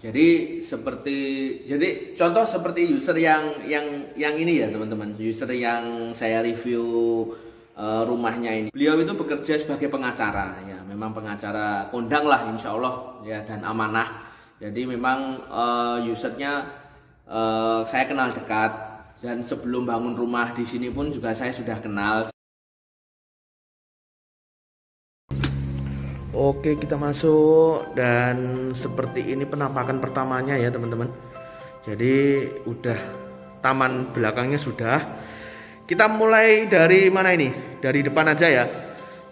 Jadi contoh seperti user yang ini ya teman-teman, user yang saya review rumahnya ini. Beliau itu bekerja sebagai pengacara ya, memang pengacara kondang lah insya Allah ya, dan amanah. Jadi memang usernya saya kenal dekat, dan sebelum bangun rumah di sini pun juga saya sudah kenal. Oke, kita masuk dan seperti ini penampakan pertamanya ya teman-teman. Jadi udah taman belakangnya sudah. Kita mulai dari mana ini? Dari depan aja ya.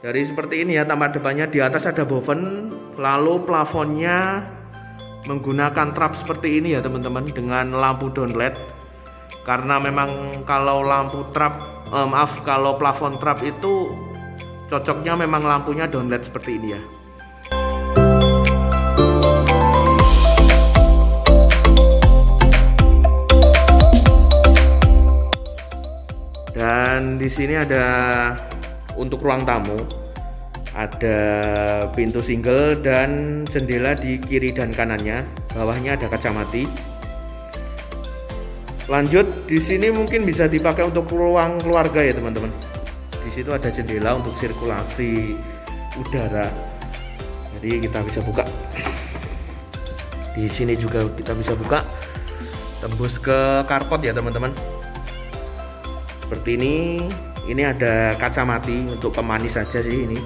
Dari seperti ini ya taman depannya. Di atas ada boven, lalu plafonnya menggunakan trap seperti ini ya teman-teman, dengan lampu downlight. Karena memang kalau lampu trap, kalau plafon trap itu cocoknya memang lampunya downlight seperti ini ya. Dan di sini ada untuk ruang tamu, ada pintu single dan jendela di kiri dan kanannya. Bawahnya ada kaca mati. Lanjut, di sini mungkin bisa dipakai untuk ruang keluarga ya teman-teman. Di situ ada jendela untuk sirkulasi udara. Jadi kita bisa buka. Di sini juga kita bisa buka, tembus ke carport ya teman-teman. Seperti ini. Ini ada kaca mati untuk pemanis saja sih ini.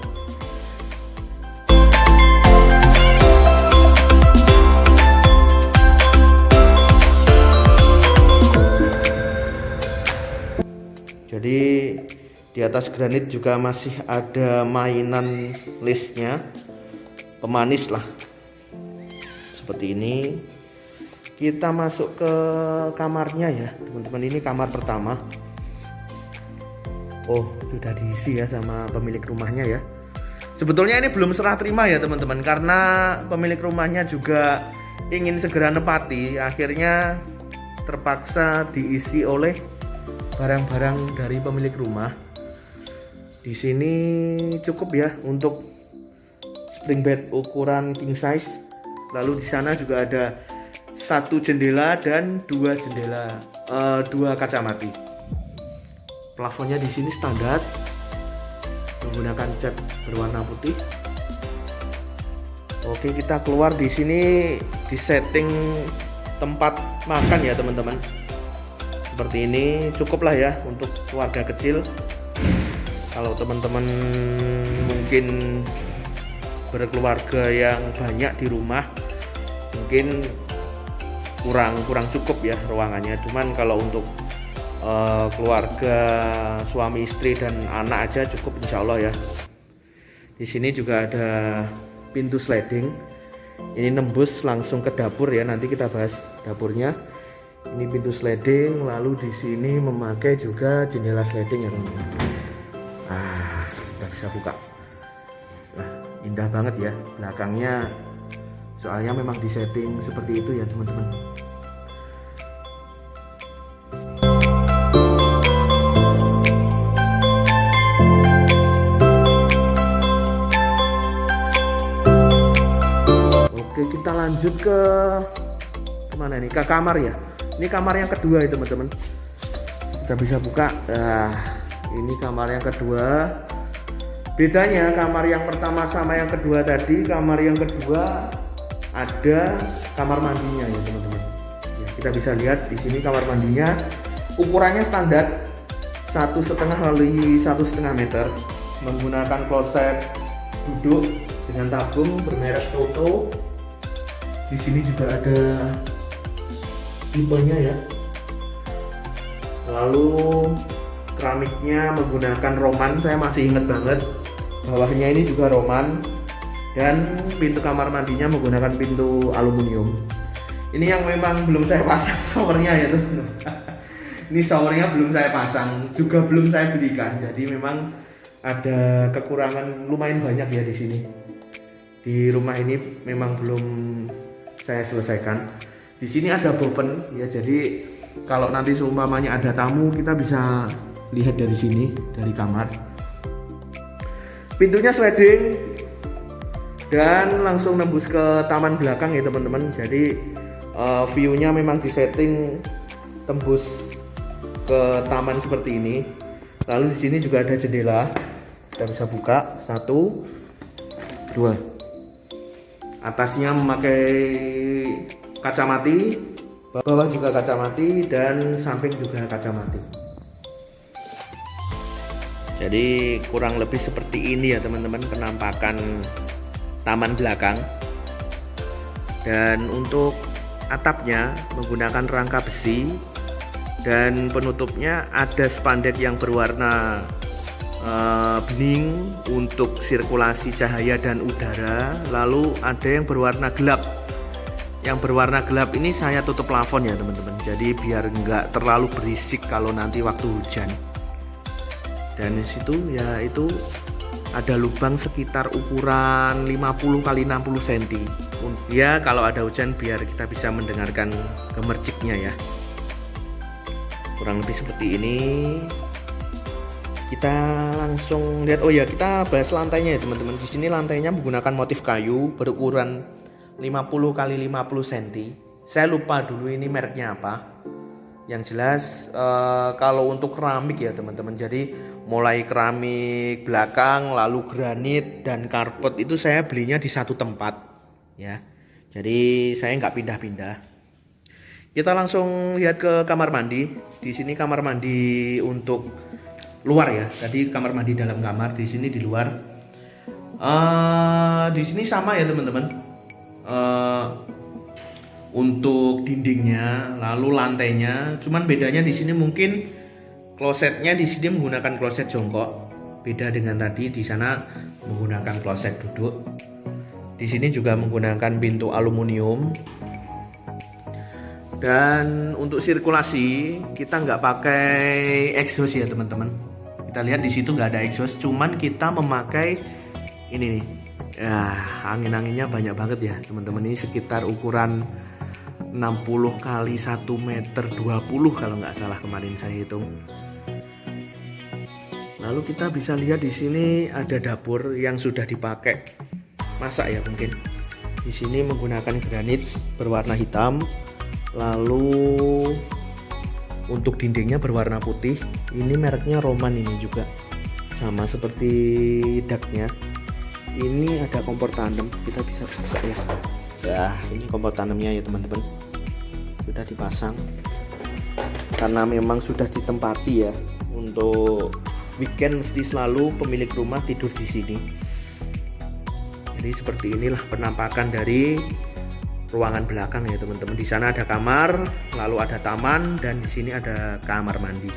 Jadi di atas granit juga masih ada mainan listnya, pemanis lah. Seperti ini. Kita masuk ke kamarnya ya teman-teman. Ini kamar pertama. Oh, sudah diisi ya sama pemilik rumahnya ya. Sebetulnya ini belum serah terima ya teman-teman, karena pemilik rumahnya juga ingin segera nepati. Akhirnya terpaksa diisi oleh barang-barang dari pemilik rumah. Di sini cukup ya untuk spring bed ukuran king size. Lalu di sana juga ada satu jendela dan dua kaca mati. Plafonnya di sini standar menggunakan cat berwarna putih. Oke, kita keluar. Di sini di setting tempat makan ya teman-teman. Seperti ini cukup lah ya untuk keluarga kecil. Kalau teman-teman mungkin berkeluarga yang banyak di rumah, mungkin kurang cukup ya ruangannya. Cuman kalau untuk keluarga suami istri dan anak aja cukup insya Allah ya. Di sini juga ada pintu sliding. Ini nembus langsung ke dapur ya. Nanti kita bahas dapurnya. Ini pintu sliding, lalu di sini memakai juga jendela sliding ya teman-teman. Kita bisa buka. Nah, indah banget ya belakangnya. Soalnya memang disetting seperti itu ya teman-teman. Oke, kita lanjut ke mana nih? Ke kamar ya. Ini kamar yang kedua ya teman-teman. Kita bisa buka. Ini kamar yang kedua. Bedanya kamar yang pertama sama yang kedua tadi, kamar yang kedua ada kamar mandinya ya teman-teman. Ya, kita bisa lihat di sini kamar mandinya ukurannya standar 1,5 kali 1,5 meter, menggunakan kloset duduk dengan tabung bermerek Toto. Di sini juga ada tipenya ya. Lalu keramiknya menggunakan roman, saya masih ingat banget. Bawahnya ini juga roman, dan pintu kamar mandinya menggunakan pintu aluminium. Ini yang memang belum saya pasang showernya ya tuh. Ini showernya belum saya pasang, juga belum saya belikan. Jadi memang ada kekurangan lumayan banyak ya di sini. Di rumah ini memang belum saya selesaikan. Di sini ada boven ya, jadi kalau nanti seumpamanya ada tamu kita bisa lihat dari sini, dari kamar. Pintunya sliding, dan langsung nembus ke taman belakang ya teman-teman. Jadi view-nya memang disetting tembus ke taman seperti ini. Lalu di sini juga ada jendela, kita bisa buka 1, 2. Atasnya memakai kaca mati, bawah juga kaca mati, dan samping juga kaca mati. Jadi kurang lebih seperti ini ya teman-teman penampakan taman belakang. Dan untuk atapnya menggunakan rangka besi, dan penutupnya ada spandek yang berwarna bening untuk sirkulasi cahaya dan udara. Lalu ada yang berwarna gelap. Yang berwarna gelap ini saya tutup plafon ya teman-teman, jadi biar nggak terlalu berisik kalau nanti waktu hujan. Dan di situ ya itu ada lubang sekitar ukuran 50 x 60 cm. Ya kalau ada hujan biar kita bisa mendengarkan gemerciknya ya. Kurang lebih seperti ini. Kita langsung lihat. Oh ya, kita bahas lantainya ya teman-teman. Di sini lantainya menggunakan motif kayu berukuran 50 x 50 cm. Saya lupa dulu ini mereknya apa. Yang jelas kalau untuk keramik ya teman-teman. Jadi mulai keramik belakang, lalu granit dan karpet itu saya belinya di satu tempat ya. Jadi saya nggak pindah-pindah. Kita langsung lihat ke kamar mandi. Di sini kamar mandi untuk luar ya. Tadi kamar mandi dalam kamar, di sini di luar. Di sini sama ya teman-teman. Untuk dindingnya, lalu lantainya, cuman bedanya di sini mungkin klosetnya di sini menggunakan kloset jongkok. Beda dengan tadi di sana menggunakan kloset duduk. Di sini juga menggunakan pintu aluminium. Dan untuk sirkulasi kita nggak pakai exhaust ya teman-teman. Kita lihat di situ nggak ada exhaust, cuman kita memakai ini nih. Ya, angin-anginnya banyak banget ya teman-teman. Ini sekitar ukuran 60 kali 1 meter 20 kalau nggak salah kemarin saya hitung. Lalu kita bisa lihat di sini ada dapur yang sudah dipakai masak ya mungkin. Di sini menggunakan granit berwarna hitam. Lalu untuk dindingnya berwarna putih. Ini mereknya Roman ini juga. Sama seperti daknya. Ini ada kompor tandem, kita bisa buka ya. Nah, ini kompor tandemnya ya teman-teman. Sudah dipasang. Karena memang sudah ditempati ya. Untuk weekend mesti selalu pemilik rumah tidur di sini. Jadi seperti inilah penampakan dari ruangan belakang ya teman-teman. Di sana ada kamar, lalu ada taman, dan di sini ada kamar mandi.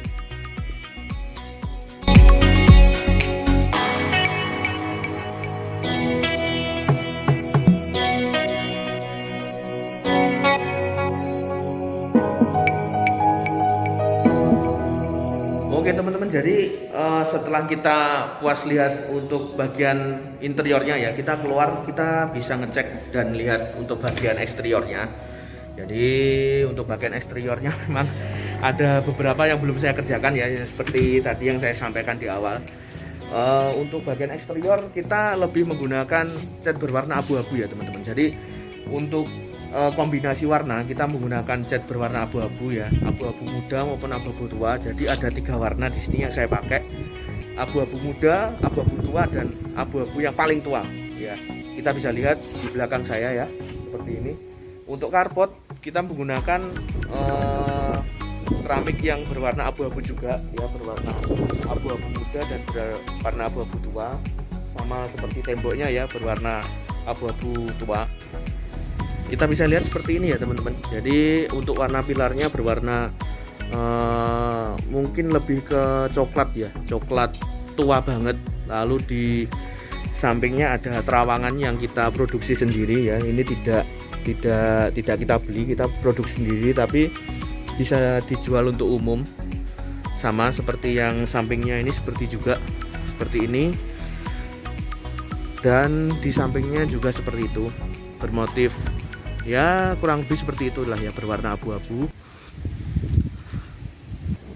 Oke teman-teman, jadi setelah kita puas lihat untuk bagian interiornya ya, kita keluar, kita bisa ngecek dan lihat untuk bagian eksteriornya. Jadi untuk bagian eksteriornya memang ada beberapa yang belum saya kerjakan ya, seperti tadi yang saya sampaikan di awal. Untuk bagian eksterior kita lebih menggunakan cat berwarna abu-abu ya teman-teman. Jadi untuk kombinasi warna kita menggunakan cat berwarna abu-abu ya, abu-abu muda maupun abu-abu tua. Jadi ada 3 warna di sini yang saya pakai, abu-abu muda, abu-abu tua, dan abu-abu yang paling tua ya. Kita bisa lihat di belakang saya ya, seperti ini. Untuk karpet kita menggunakan keramik yang berwarna abu-abu juga ya, berwarna abu-abu muda dan berwarna abu-abu tua. Sama seperti temboknya ya, berwarna abu-abu tua. Kita bisa lihat seperti ini ya teman-teman. Jadi untuk warna pilarnya berwarna mungkin lebih ke coklat ya, coklat tua banget. Lalu di sampingnya ada terawangan yang kita produksi sendiri ya. Ini tidak kita beli, kita produksi sendiri, tapi bisa dijual untuk umum. Sama seperti yang sampingnya ini, seperti ini. Dan di sampingnya juga seperti itu, bermotif ya kurang lebih seperti itulah ya, berwarna abu-abu.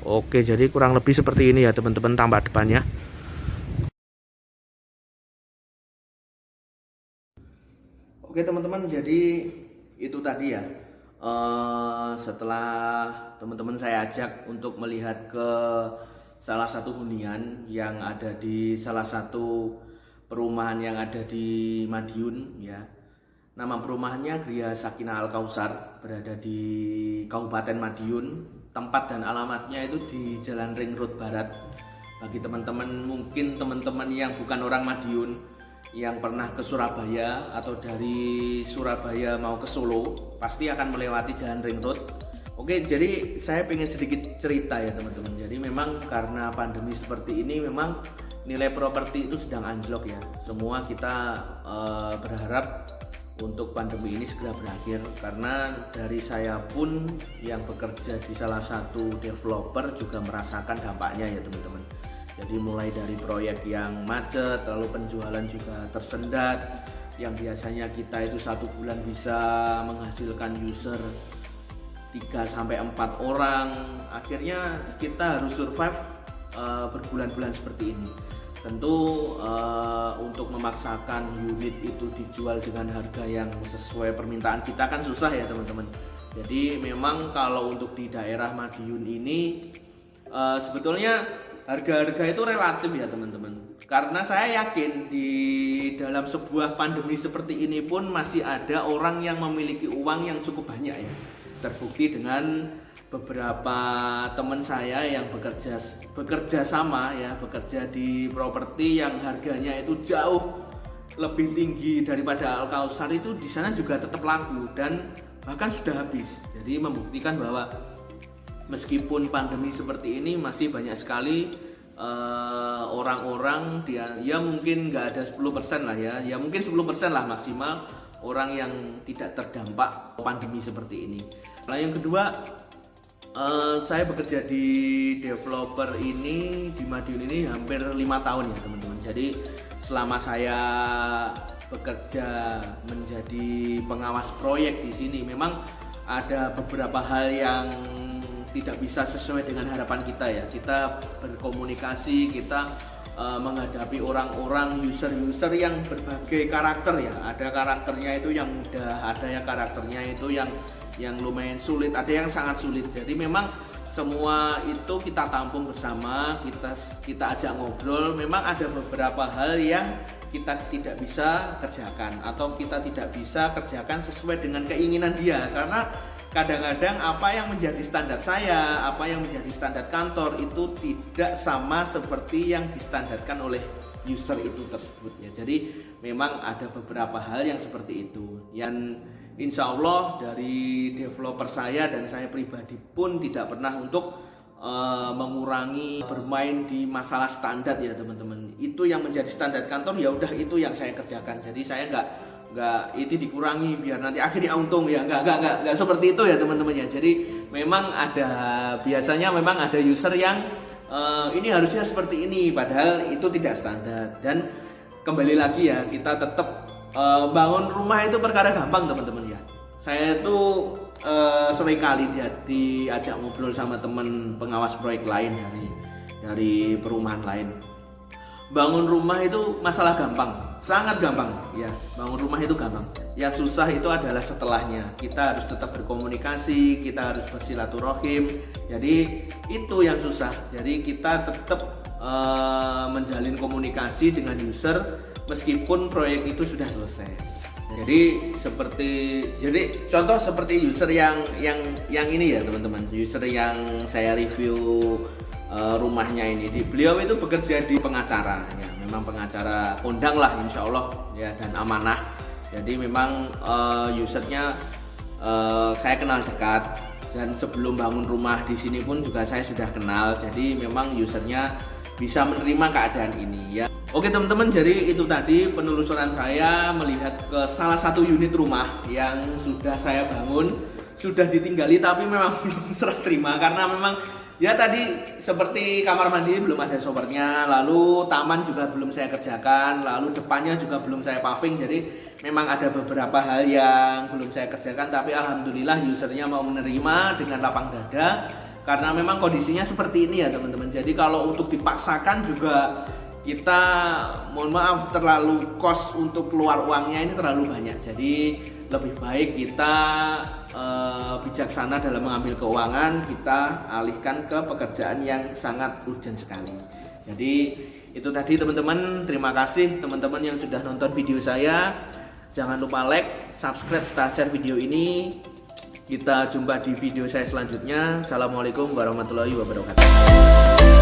Oke, jadi kurang lebih seperti ini ya teman-teman tampak depannya. Oke teman-teman, jadi itu tadi ya. Setelah teman-teman saya ajak untuk melihat ke salah satu hunian yang ada di salah satu perumahan yang ada di Madiun ya. Nama perumahannya Gria Sakinah Al Kausar, berada di Kabupaten Madiun. Tempat dan alamatnya itu di Jalan Ring Road Barat. Bagi teman-teman, mungkin teman-teman yang bukan orang Madiun, yang pernah ke Surabaya atau dari Surabaya mau ke Solo, pasti akan melewati Jalan Ring Road. Oke, jadi saya pengen sedikit cerita ya teman-teman. Jadi memang karena pandemi seperti ini, memang nilai properti itu sedang anjlok ya. Semua kita berharap untuk pandemi ini segera berakhir, karena dari saya pun yang bekerja di salah satu developer juga merasakan dampaknya ya teman-teman. Jadi mulai dari proyek yang macet, lalu penjualan juga tersendat, yang biasanya kita itu 1 bulan bisa menghasilkan user 3-4 orang, akhirnya kita harus survive berbulan-bulan seperti ini. Tentu untuk memaksakan unit itu dijual dengan harga yang sesuai permintaan kita kan susah ya teman-teman. Jadi memang kalau untuk di daerah Madiun ini sebetulnya harga-harga itu relatif ya teman-teman. Karena saya yakin di dalam sebuah pandemi seperti ini pun masih ada orang yang memiliki uang yang cukup banyak ya. Terbukti dengan beberapa teman saya yang bekerja sama ya, bekerja di properti yang harganya itu jauh lebih tinggi daripada Al Kausar, itu di sana juga tetap laku dan bahkan sudah habis. Jadi membuktikan bahwa meskipun pandemi seperti ini masih banyak sekali orang-orang ya mungkin nggak ada 10% lah ya mungkin 10% lah maksimal orang yang tidak terdampak pandemi seperti ini. Nah yang kedua, saya bekerja di developer ini di Madiun ini hampir 5 tahun ya teman-teman. Jadi selama saya bekerja menjadi pengawas proyek di sini, memang ada beberapa hal yang tidak bisa sesuai dengan harapan kita ya. Kita berkomunikasi, kita menghadapi orang-orang user yang berbagai karakter ya. Ada karakternya itu yang mudah, ada yang karakternya itu yang lumayan sulit, ada yang sangat sulit. Jadi memang semua itu kita tampung bersama, kita ajak ngobrol. Memang ada beberapa hal yang kita tidak bisa kerjakan atau kita tidak bisa kerjakan sesuai dengan keinginan dia, karena kadang-kadang apa yang menjadi standar saya, apa yang menjadi standar kantor itu tidak sama seperti yang distandarkan oleh user itu tersebut ya. Jadi memang ada beberapa hal yang seperti itu yang insya Allah dari developer saya dan saya pribadi pun tidak pernah untuk mengurangi bermain di masalah standar ya teman-teman. Itu yang menjadi standar kantor, ya udah itu yang saya kerjakan. Jadi saya nggak itu dikurangi biar nanti akhirnya untung ya, nggak seperti itu ya teman-teman ya. Jadi memang biasanya memang ada user yang ini harusnya seperti ini, padahal itu tidak standar. Dan kembali lagi ya, kita tetap bangun rumah itu perkara gampang teman-teman ya. Saya itu sering kali diajak ngobrol sama teman pengawas proyek lain dari perumahan lain. Bangun rumah itu masalah gampang, sangat gampang ya. Bangun rumah itu gampang. Yang susah itu adalah setelahnya. Kita harus tetap berkomunikasi, kita harus bersilaturahim. Jadi itu yang susah. Jadi kita tetap menjalin komunikasi dengan user meskipun proyek itu sudah selesai. Jadi contoh seperti user yang ini ya teman-teman. User yang saya review rumahnya ini, beliau itu bekerja di pengacara ya, memang pengacara kondang lah insya Allah ya, dan amanah. Jadi memang usernya saya kenal dekat, dan sebelum bangun rumah di sini pun juga saya sudah kenal. Jadi memang usernya bisa menerima keadaan ini ya. Oke teman-teman, jadi itu tadi penelusuran saya melihat ke salah satu unit rumah yang sudah saya bangun, sudah ditinggali tapi memang belum serah terima, karena memang ya tadi seperti kamar mandi belum ada showernya, lalu taman juga belum saya kerjakan, lalu depannya juga belum saya paving. Jadi memang ada beberapa hal yang belum saya kerjakan, tapi alhamdulillah usernya mau menerima dengan lapang dada, karena memang kondisinya seperti ini ya teman-teman. Jadi kalau untuk dipaksakan juga kita mohon maaf terlalu kos untuk keluar uangnya ini terlalu banyak. Jadi lebih baik kita bijaksana dalam mengambil keuangan, kita alihkan ke pekerjaan yang sangat urgent sekali. Jadi itu tadi teman-teman, terima kasih teman-teman yang sudah nonton video saya. Jangan lupa like, subscribe, share video ini. Kita jumpa di video saya selanjutnya. Assalamualaikum warahmatullahi wabarakatuh.